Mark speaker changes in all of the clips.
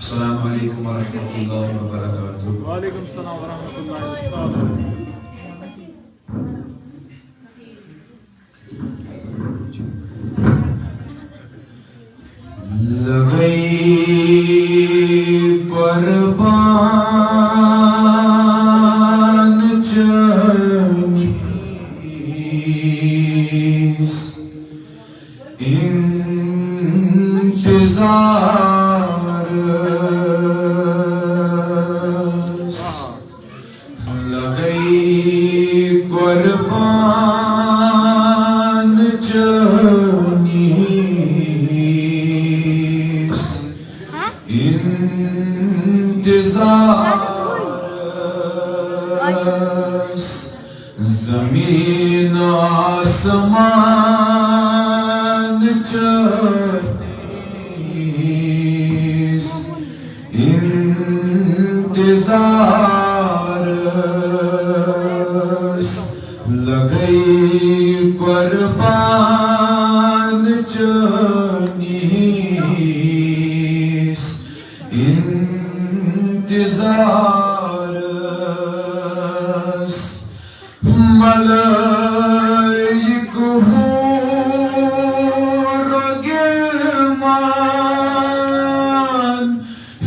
Speaker 1: अस्सलामु अलैकुम वरहमतुल्लाहि वबरकातुहू।
Speaker 2: वालेकुम सलाम वरहमतुल्लाहि वबरकातुहू।
Speaker 1: लगई कुर्बान चनीस इंतजार लगई कुर्बान चनीस इंतजार ज़मीन आसमान चनीस इंतजार लगई कुर्बान चनीस इंतजार मलाइक हूर गिलमान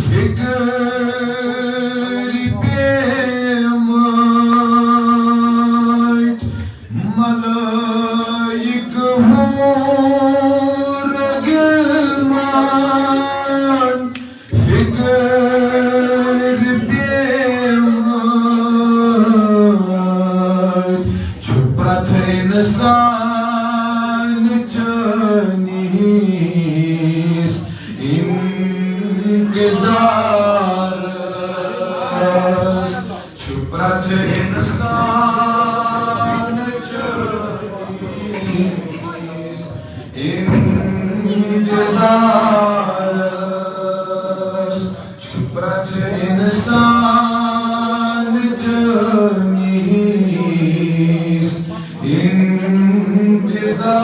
Speaker 1: फिक्र बेमात मलाइक हूर गिलमान फिक्र इंसान चनीस इंतजार चुप रहे इंसान चनीस इंतजार चुप रहे इंसान चनीस इंतजार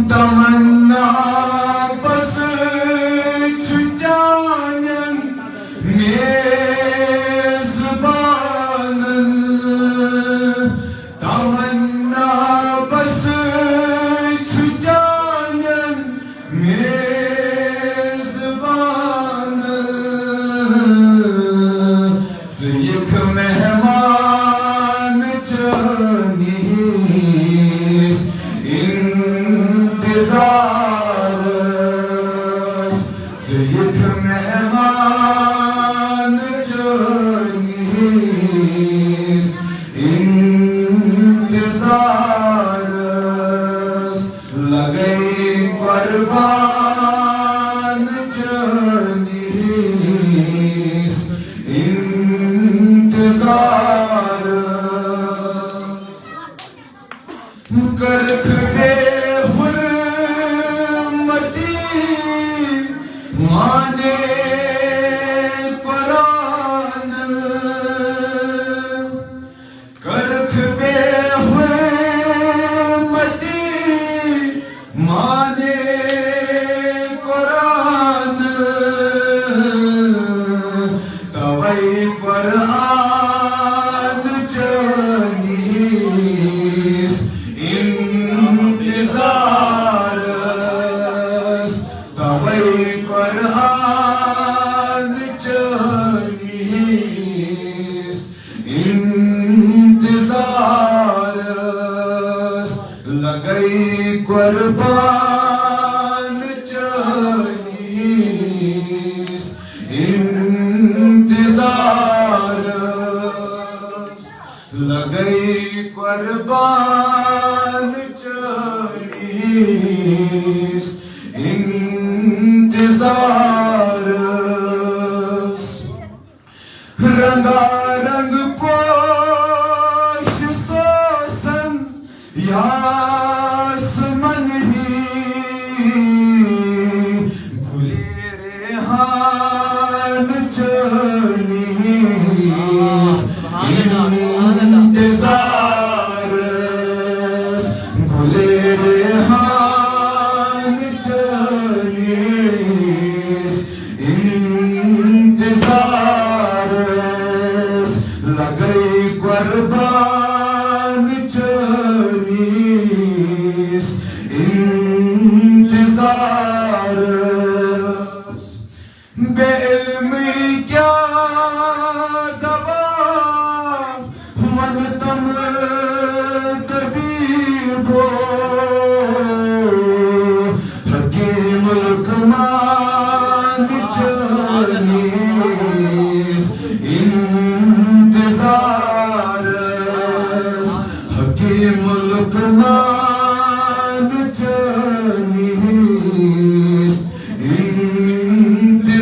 Speaker 1: तमन्ना बस छुटायन मेज़बानन तमन्ना बस छुटायन मेज़बानन सिख मेहमान चनीस इंतजार सिख मेहमान चनीस इंतजार लगई कुर्बान चनीस इंतजार करख बेहुरमती माने कुरान करख बेहुरमती माने कुरान तवई कुरान चनीस इंतजार तवई कुरान चनीस इंतजार लगई कुर्बान चनीस इंतजार लगई कुर्बान चनीस इंतजार रंगारंग पोश सोसन यासमन ही खुले रेहान चनीस इंतजार खुले रेहान इंतजार बेइल्मी क्या दवा मन तम तबीबो हकीम लुकमान जनीस इंतजार हकीम लुकमान जनीस इंतजार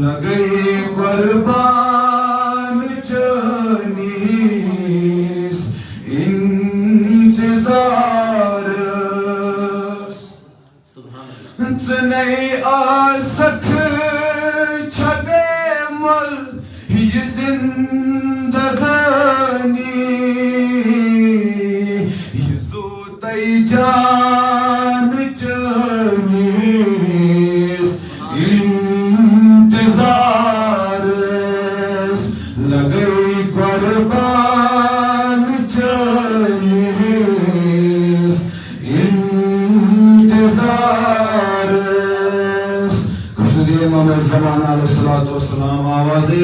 Speaker 1: लगे कुर्बान जनीस इंतजार नहीं आ सक छबे मल ये जिंदगानी ये ज़ूतई जान जनीस इंतजार लगे कुर्बान जनीस